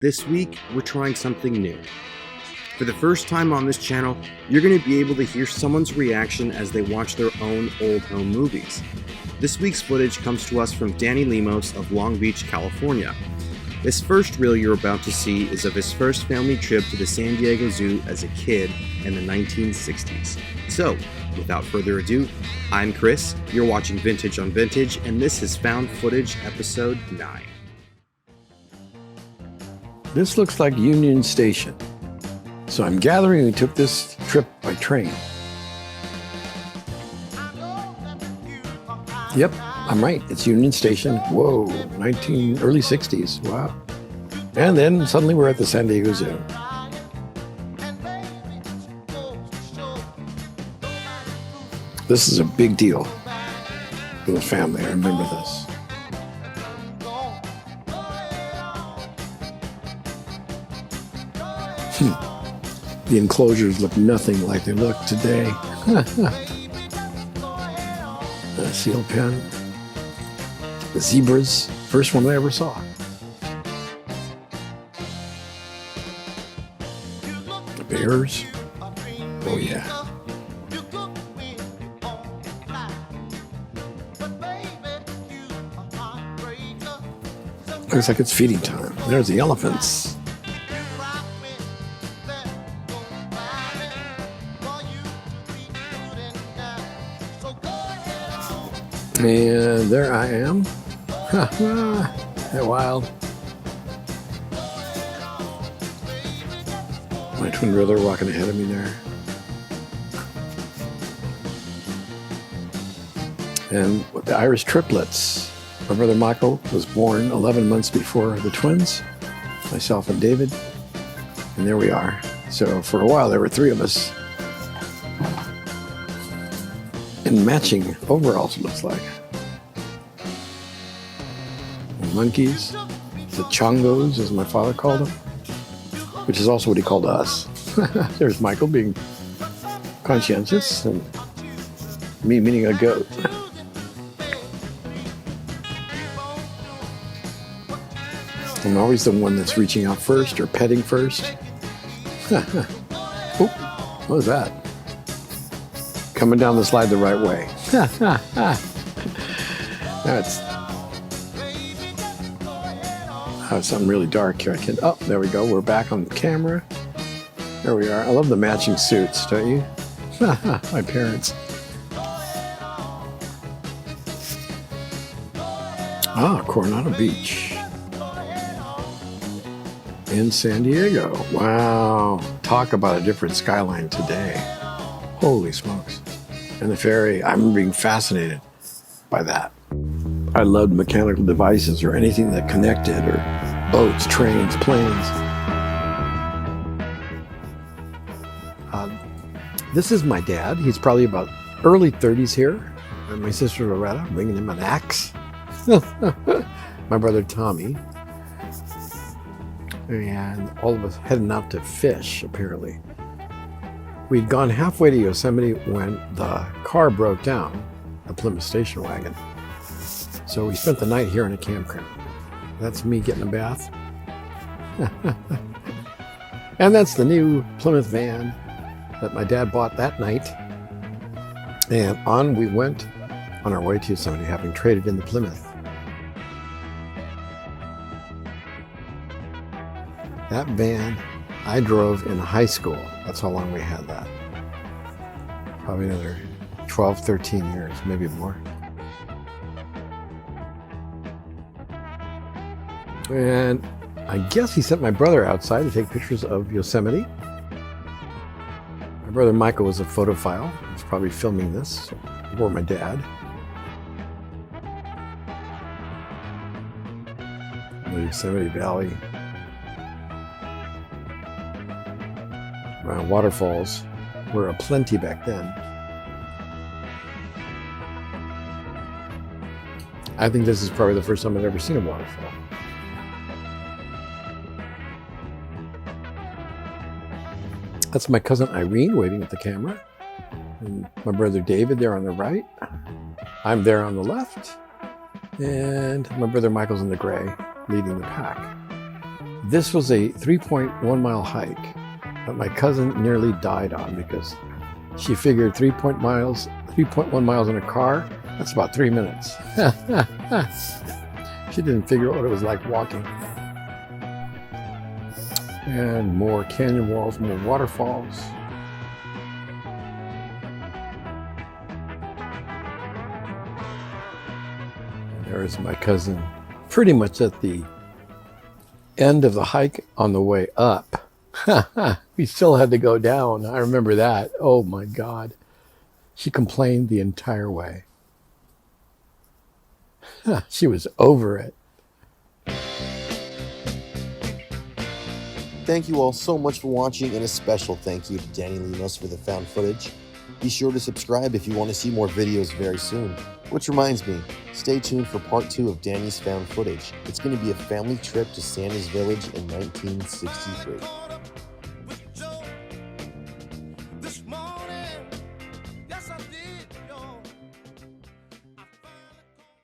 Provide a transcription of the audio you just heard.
This week, we're trying something new. For the first time on this channel, you're going to be able to hear someone's reaction as they watch their own old home movies. This week's footage comes to us from Danny Lemos of Long Beach, California. This first reel you're about to see is of his first family trip to the San Diego Zoo as a kid in the 1960s. So, without further ado, I'm Chris, you're watching Vintage on Vintage, and this is Found Footage Episode 9. This looks like Union Station. So I'm gathering we took this trip by train. Yep, I'm right. It's Union Station. Whoa, early 60s. Wow. And then suddenly we're at the San Diego Zoo. This is a big deal for the family. I remember this. The enclosures look nothing like they look today. A seal pen. The zebras. First one I ever saw. The bears. Oh yeah. Looks like it's feeding time. There's the elephants. And there I am. That wild. My twin brother walking ahead of me there. And the Irish triplets. My brother Michael was born 11 months before the twins, myself and David. And there we are. So for a while there were three of us. In matching overalls, it looks like. The monkeys, the chongos, as my father called them, which is also what he called us. There's Michael being conscientious, and me meaning a goat. I'm always the one that's reaching out first or petting first. Oh, what was that? Coming down the slide the right way. That's something really dark here. Oh, there we go. We're back on camera. There we are. I love the matching suits, don't you? My parents. Coronado Beach. In San Diego. Wow. Talk about a different skyline today. Holy smokes. And the ferry, I remember being fascinated by that. I loved mechanical devices or anything that connected, or boats, trains, planes. This is my dad. He's probably about early 30s here. And my sister Loretta, bringing him an axe. My brother Tommy. And all of us heading out to fish, apparently. We'd gone halfway to Yosemite when the car broke down, the Plymouth station wagon. So we spent the night here in a campground. That's me getting a bath. And that's the new Plymouth van that my dad bought that night. And on we went on our way to Yosemite, having traded in the Plymouth. That van I drove in high school. That's how long we had that. Probably another 12, 13 years, maybe more. And I guess he sent my brother outside to take pictures of Yosemite. My brother Michael was a photophile. He was probably filming this, or my dad. The Yosemite Valley. Waterfalls were aplenty back then. I think this is probably the first time I've ever seen a waterfall. That's my cousin Irene waving at the camera. And my brother David there on the right. I'm there on the left. And my brother Michael's in the gray, leading the pack. This was a 3.1 mile hike that my cousin nearly died on because she figured 3.1 miles in a car, that's about 3 minutes. She didn't figure out what it was like walking. And more canyon walls, more waterfalls. There's my cousin, pretty much at the end of the hike on the way up. We still had to go down. I remember that. Oh my God. She complained the entire way. She was over it. Thank you all so much for watching, and a special thank you to Danny Lemos for the found footage. Be sure to subscribe if you want to see more videos very soon. Which reminds me, stay tuned for part 2 of Danny's found footage. It's going to be a family trip to Santa's Village in 1963.